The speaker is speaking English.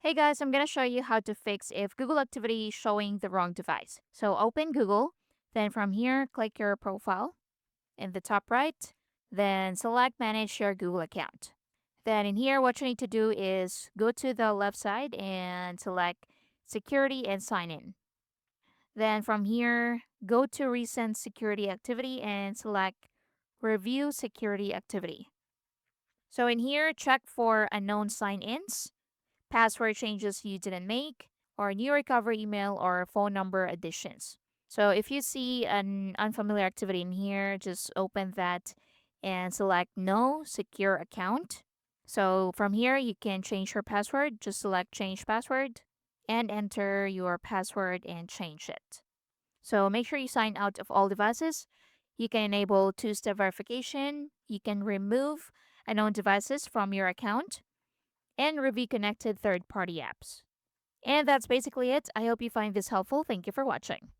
Hey guys, I'm going to show you how to fix if Google activity is showing the wrong device. So open Google, then from here, click your profile in the top right, then select manage your Google account. Then in here, what you need to do is go to the left side and select security and sign in. Then from here, go to recent security activity and select review security activity. So in here, check for unknown sign-ins, password changes you didn't make, or new recovery email or phone number additions. So if you see an unfamiliar activity in here, just open that and select no secure account. So from here, you can change your password. Just select change password and enter your password and change it. So make sure you sign out of all devices. You can enable two-step verification. You can remove unknown devices from your account and review connected third party apps. And that's basically it. I hope you find this helpful. Thank you for watching.